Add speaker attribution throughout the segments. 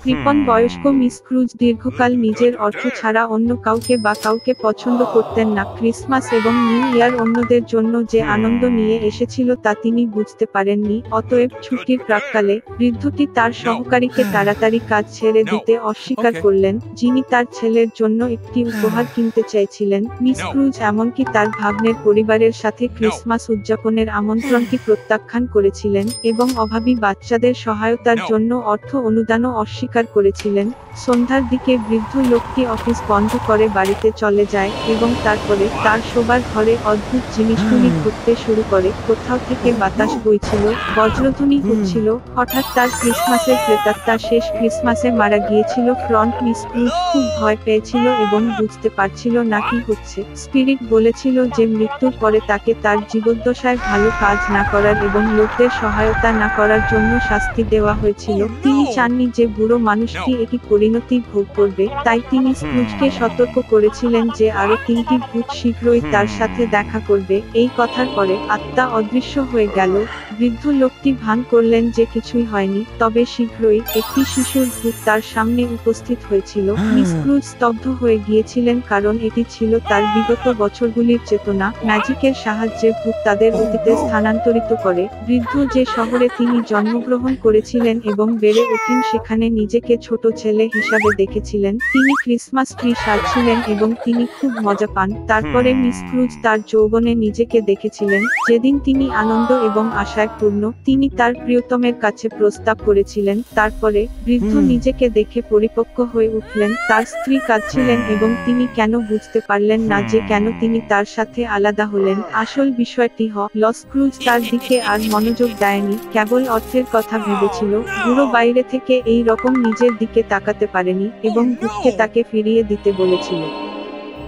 Speaker 1: কৃপণ বয়স্ক miss cruise দীর্ঘকাল নিজের অর্থ ছাড়া অন্য কাউকে বা কাউকে পছন্দ করতেন না। ক্রিসমাস এবং নিউ ইয়ার অন্যদের জন্য যে আনন্দ নিয়ে এসেছিল তা তিনি বুঝতে পারেননি। অতএব ছুটির প্রাক্কালে বৃদ্ধটি তার সহকারীকে তাড়াতাড়ি কাজ ছেড়ে দিতে অস্বীকার করলেন, যিনি তার ছেলের জন্য একটি উপহার কিনতে চাইছিলেন। মিস ক্রুজ এমনকি তার ভাগ্নের পরিবারের সাথে ক্রিসমাস উদযাপনের আমন্ত্রণটি প্রত্যাখ্যান করেছিলেন এবং অভাবী বাচ্চাদের সহায়তার জন্য অর্থ অনুদানও অস্বীকার করেছিলেন। সন্ধ্যার দিকে বৃদ্ধ লোকটি অফিস বন্ধ করে বাড়িতে চলে যায় এবং তারপরে তার শোবার ঘরে অদ্ভুত জিনিসগুলি ঘটতে শুরু করে। কোথাও থেকে বাতাস বইছিল, বজ্রধ্বনি হচ্ছিল। হঠাৎ তার ক্রিসমাসের প্রেতাত্মা শেষ ক্রিসমাসে মারা গিয়েছিল। ফ্রন্ট মিস ক্রুজ খুব ভয় পেয়েছিল এবং বুঝতে পারছিল না কি হচ্ছে। স্পিরিট বলেছিল যে মৃত্যুর পরে তাকে তার জীবদ্দশায় ভালো কাজ না করার এবং লোকদের সহায়তা না করার জন্য শাস্তি দেওয়া হয়েছিল। তিনি চাননি যে বুড়ো মানুষটি একটি পরিণতি ভোগ করবে, তাই তিনি স্ক্রুজকে সতর্ক করেছিলেন যে আরো 3টি ভূত শীঘ্রই তার সাথে দেখা করবে। এই কথার পরে আত্মা অদৃশ্য হয়ে গেল। বৃদ্ধ লোকটি ভান করলেন যে কিছুই হয়নি, তবে শীঘ্রই একটি শিশুর ভূত তার সামনে উপস্থিত হয়েছিল। মিস ক্রুজ স্তব্ধ হয়ে গিয়েছিলেন কারণ এটি ছিল তার বিগত বছরগুলির চেতনা। ম্যাজিকের সাহায্যে ভূত তাদের অতীতে স্থানান্তরিত করে। বৃদ্ধ যে শহরে তিনি জন্মগ্রহণ করেছিলেন এবং বেড়ে ওঠেন সেখানে নিজেকে ছোট ছেলে হিসাবে দেখেছিলেন। তিনি ক্রিসমাস ট্রি সাজছিলেন এবং তিনি খুব মজা পান। তারপরে মিস ক্রুজ তার যৌবনে নিজেকে দেখেছিলেন, যেদিন তিনি আনন্দ এবং আশায় পূর্ণ। তিনি তার প্রিয়তমের কাছে প্রস্তাব করেছিলেন। তারপরে বৃদ্ধ নিজেকে দেখে পরিপক্ক হয়ে উঠলেন। তার স্ত্রী কাঁদছিলেন এবং তিনি কেন বুঝতে পারলেন না যে কেন তিনি তার সাথে আলাদা হলেন। আসল বিষয়টি হল স্ক্রুজ তার দিকে আর মনোযোগ দেয়নি, কেবল অর্থের কথা ভেবেছিল। বুড়ো বাইরে থেকে এই রকম নিজের দিকে তাকাতে পারেনি এবং ভূতকে তাকে ফিরিয়ে দিতে বলেছিল।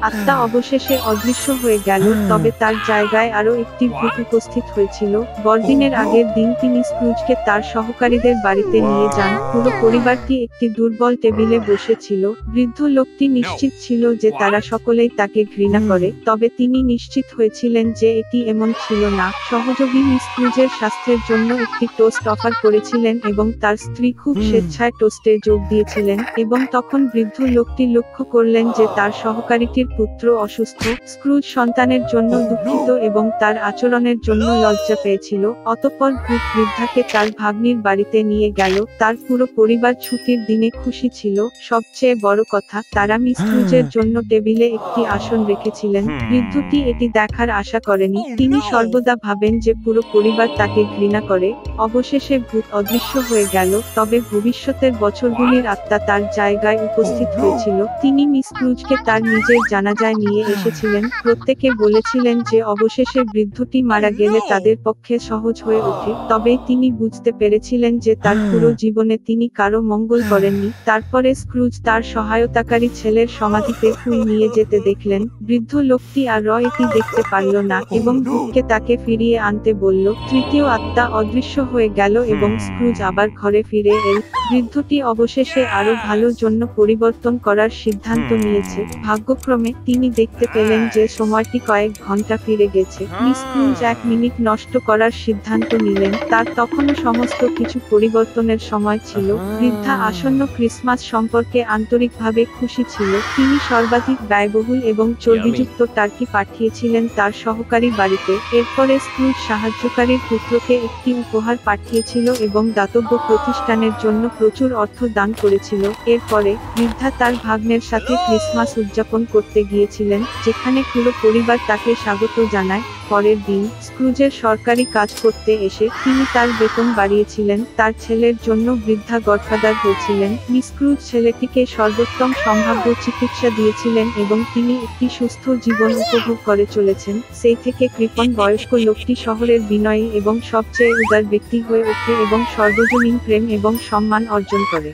Speaker 1: আত্মা অবশেষে অদৃশ্য হয়ে গেল, তবে তার জায়গায় আরো একটি ভূত উপস্থিত হয়েছিল। বড়দিনের আগের দিন তিনি স্ক্রুজকে তার সহকারীদের বাড়িতে নিয়ে যান। পুরো পরিবারটি একটি দুর্বল টেবিলে বসেছিল। বৃদ্ধ লোকটি নিশ্চিত ছিল যে তারা সকলেই তাকে ঘৃণা করে, তবে তিনি নিশ্চিত হয়েছিলেন যে এটি এমন ছিল না। সহযোগী মিস ক্রুজের স্বাস্থ্যের জন্য একটি টোস্ট অফার করেছিলেন এবং তার স্ত্রী খুব স্বেচ্ছায় টোস্টে যোগ দিয়েছিলেন। এবং তখন বৃদ্ধ লোকটি লক্ষ্য করলেন যে তার সহকারীটির পুত্র অসুস্থ। স্ক্রুজ সন্তানের জন্য দুঃখিত এবং তার আচরণের জন্য লজ্জা পেয়েছিল। অতঃপর ভূত বৃদ্ধাকে তার ভাগ্নির বাড়িতে নিয়ে গেল। তার পুরো পরিবার ছুটির দিনে খুশি ছিল। সবচেয়ে বড় কথা, তারা মিস ক্রুজের জন্য টেবিলে একটি আসন রেখেছিলেন। বৃদ্ধটি এটি দেখার আশা করেনি। তিনি সর্বদা ভাবেন যে পুরো পরিবার তাকে ঘৃণা করে। অবশেষে ভূত অদৃশ্য হয়ে গেল, তবে ভবিষ্যতের বছরগুলির আত্মা তার জায়গায় উপস্থিত হয়েছিল। তিনি মিস ক্রুজকে তার নিজের জানাজায় নিয়ে এসেছিলেন। প্রত্যেকে বলেছিলেন যে অবশেষে বৃদ্ধটি মারা গেলে তাদের পক্ষে সহজ হয়ে ওঠে, তবে তিনি বুঝতে পেরেছিলেন যে তার পুরো জীবনে তিনি কারো মঙ্গল করেননি। তারপরে স্ক্রুজ তার সহায়তাকারী ছেলের সমাধিতে ফুল নিয়ে যেতে দেখলেন। বৃদ্ধ লোকটি আর এটি দেখতে পারল না এবং ভূতকে তাকে ফিরিয়ে আনতে বলল। তৃতীয় আত্মা অদৃশ্য হয়ে গেল এবং স্ক্রুজ আবার ঘরে ফিরে এল। বৃদ্ধটি অবশেষে আরো ভালো জন্য পরিবর্তন করার সিদ্ধান্ত নিয়েছে। ভাগ্যক্রমে তিনি দেখতে পেলেন যে সময়টি কয়েক ঘন্টা ফিরে গেছে। মিস ক্রুজ 1 মিনিট নষ্ট করার সিদ্ধান্ত নিলেন। তার তখনও সমস্ত কিছু পরিবর্তনের সময় ছিল। বৃদ্ধা আসন্ন ক্রিসমাস সম্পর্কে আন্তরিকভাবে খুশি ছিল। তিনি সর্বাধিক ব্যয়বহুল এবং চর্বিযুক্ত টার্কি পাঠিয়েছিলেন তার সহকারী বাড়িতে। এরপরে স্ক্রুজ সাহায্যকারীর পুত্রকে একটি উপহার পাঠিয়েছিল এবং দাতব্য প্রতিষ্ঠানের জন্য প্রচুর অর্থ দান করেছিল। এরপরে বৃদ্ধা তার ভাগ্নের সাথে ক্রিসমাস উদযাপন করতে গিয়েছিলেন, যেখানে পুরো পরিবার তাকে স্বাগত জানায়। পরের দিন স্ক্রুজের সরকারি কাজ করতে এসে তিনি তার বেতন বাড়িয়েছিলেন। তার ছেলের জন্য বৃদ্ধা গডফাদার হয়েছিলেন। মিস ক্রুজ ছেলেটিকে সর্বোত্তম সম্ভাব্য চিকিৎসা দিয়েছিলেন এবং তিনি একটি সুস্থ জীবন উপভোগ করে চলেছেন। সেই থেকে কৃপণ বয়স্ক লোকটি শহরের বিনয়ী এবং সবচেয়ে উদার ব্যক্তি হয়ে ওঠে এবং সর্বজনীন প্রেম এবং সম্মান অর্জন করে।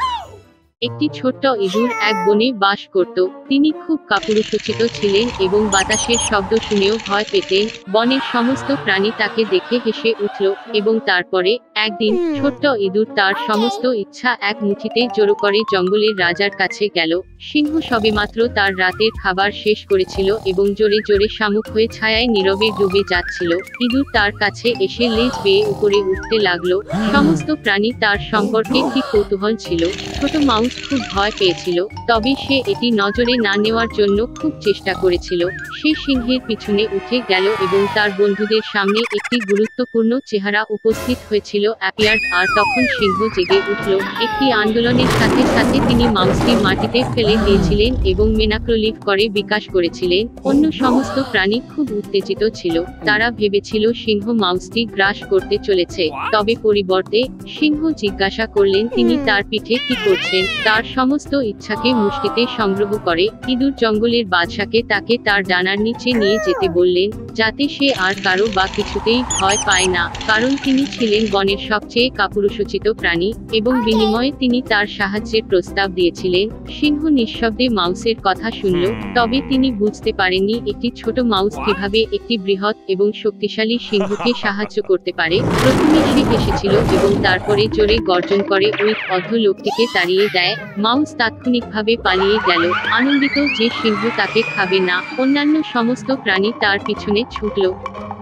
Speaker 2: একটি ছোট্ট ইঁদুর এক বনে বাস করত। তিনি খুব কাপুরুষোচিত ছিলেন এবং বাতাসের শব্দ শুনেও ভয় পেতেন। বনের সমস্ত প্রাণী তাকে দেখে হেসে উঠল এবং তারপরে একদিন ছোট্ট ইঁদুর তার সমস্ত ইচ্ছা এক মুঠিতে জড়ো করে জঙ্গলের রাজার কাছে গেল। সিংহ সবেমাত্র তার রাতের খাবার শেষ করেছিল এবং জোরে জোরে শামুক হয়ে ছায়ায় নীরবে ডুবে যাচ্ছিল। ইঁদুর তার কাছে এসে লেজ বেয়ে উপরে উঠতে লাগলো। সমস্ত প্রাণী তার সম্পর্কে কি কৌতূহল ছিল। ছোট মাউস মাউস খুব ভয় পেয়েছিল, তবে সে এটি নজরে না নেওয়ার জন্য খুব চেষ্টা করেছিল। সে সিংহের পিছনে উঠে গেল এবং তার বন্ধুদের সামনে একটি গুরুত্বপূর্ণ চেহারা উপস্থিত হয়েছিল অ্যাপিয়ার্ড, আর তখন সিংহ জেগে উঠল। একটি আন্দোলনের সাথে সাথে তিনি মাউসটি মাটিতে ফেলে দিয়েছিলেন এবং মেনাক্রোলিভ করে বিকাশ করেছিলেন। অন্য সমস্ত প্রাণী খুব উত্তেজিত ছিল, তারা ভেবেছিল সিংহ মাউসটি গ্রাস করতে চলেছে, তবে পরিবর্তে সিংহ জিজ্ঞাসা করলেন তিনি তার পিঠে কি করছেন। তার সমস্ত ইচ্ছাকে মুষ্টিতে সংগ্রহ করে ইঁদুর জঙ্গলের বাদশাকে তাকে তার ডানার নিচে নিয়ে যেতে বললেন, যাতে সে আর কারো বা কিছুতেই ভয় পায় না, কারণ তিনি ছিলেন বনের সবচেয়ে কাপুরুষোচিত প্রাণী, এবং বিনিময়ে তিনি তার সাহায্যের প্রস্তাব দিয়েছিলেন। সিংহ নিঃশব্দে মাউসের কথা শুনল, তবে তিনি বুঝতে পারেননি একটি ছোট মাউস কিভাবে একটি বৃহৎ এবং শক্তিশালী সিংহকে সাহায্য করতে পারে। প্রথমে সে হেসেছিল এবং তারপরে জোরে গর্জন করে ওই অন্ধ লোকটিকে তাড়িয়ে দেয়। মাউস তাৎক্ষণিকভাবে পালিয়ে গেল, আনন্দিত যে সিংহ তাকে খাবে না। অন্যান্য সমস্ত প্রাণী তার পিছনে ছুটল।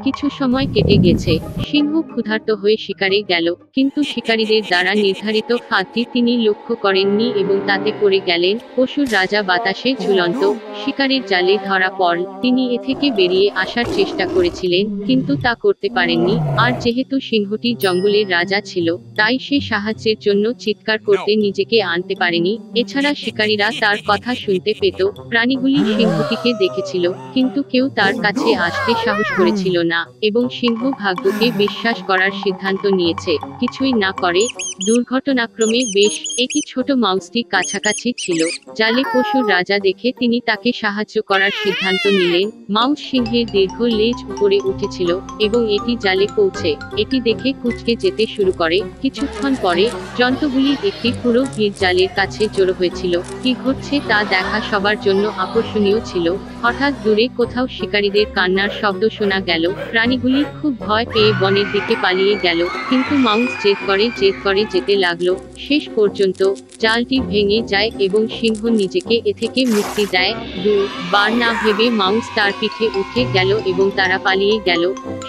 Speaker 2: কিছু সময় কেটে গেছে, সিংহ ক্ষুধার্ত হয়ে শিকারে গেল, কিন্তু শিকারীদের দ্বারা নির্ধারিত ফাঁদটি তিনি লক্ষ্য করেননি এবং তাতে পড়ে গেলেন। পশুর রাজা বাতাসে ঝুলন্ত শিকারের জালে ধরা পড়ল। তিনি এ থেকে বেরিয়ে আসার চেষ্টা করেছিলেন, কিন্তু তা করতে পারেননি। আর যেহেতু সিংহটি জঙ্গলের রাজা ছিল, তাই সে সাহায্যের জন্য চিৎকার করতে নিজেকে আনতে পারেনি। এছাড়া শিকারীরা তার কথা শুনতে পেত। প্রাণীগুলি সিংহটিকে দেখেছিল, কিন্তু কেউ তার কাছে আসতে সাহস করেছিল না, এবং সিংহ ভাগ্যকে বিশ্বাস করার সিদ্ধান্ত নিয়েছে, কিছুই না করে। দুর্ঘটনাক্রমে বেশ একটি ছোট মাউসটি কাছাকাছি ছিল। জালে পশুর রাজা দেখে তিনি তাকে সাহায্য করার সিদ্ধান্ত নিলেন। মাউস সিংহের দীর্ঘ লেজ উপরে উঠেছিল এবং এটি জালে পৌঁছে এটি দেখে কুঁচকে যেতে শুরু করে। কিছুক্ষণ পরে জন্তুগুলির একটি পুরো ভিড় জালের কাছে জড়ো হয়েছিল। কি ঘটছে তা দেখা সবার জন্য আকর্ষণীয় ছিল। হঠাৎ দূরে কোথাও শিকারীদের কান্নার শব্দ শোনা গেল। প্রাণীগুলি খুব ভয় পেয়ে বনের দিকে পালিয়ে গেল, কিন্তু মাউস জেদ করে যেতে লাগলো। শেষ পর্যন্ত জালটি ভেঙে যায় এবং সিংহ নিজেকে এ থেকে মুক্তি দেয়। বার না ভেবে মাউস তার পিঠে উঠে গেল এবং তারা পালিয়ে গেল।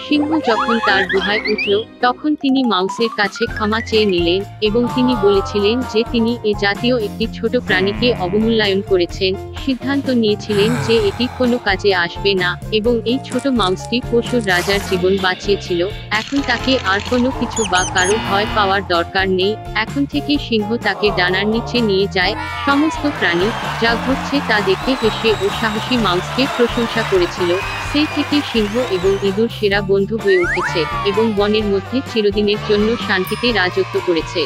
Speaker 2: সিংহ যখন তার গুহায় উঠল, তখন তিনি মাউসের কাছে ক্ষমা চেয়ে নিলেন এবং তিনি বলেছিলেন যে তিনি এ জাতীয় একটি ছোট প্রাণীকে অবমূল্যায়ন করেছেন, সিদ্ধান্ত নিয়েছিলেন যে এটি কোনো কাজে আসবে না, এবং এই ছোট মাউসটি পশুর রাজার জীবন বাঁচিয়েছিল। এখন তাকে আর কোনো কিছু বা কারো ভয় পাওয়ার দরকার নেই। এখন থেকে সিংহ তাকে ডানার নিচে নিয়ে যায়। সমস্ত প্রাণী যা ঘটছে তা দেখে হেসে ও সাহসী মাউসকে প্রশংসা করেছিল। সেই থেকে সিংহ এবং ইঁদুর সেরা বন্ধু হয়ে উঠেছে এবং বনের মধ্যে চিরদিনের জন্য শান্তিতে রাজত্ব করেছে।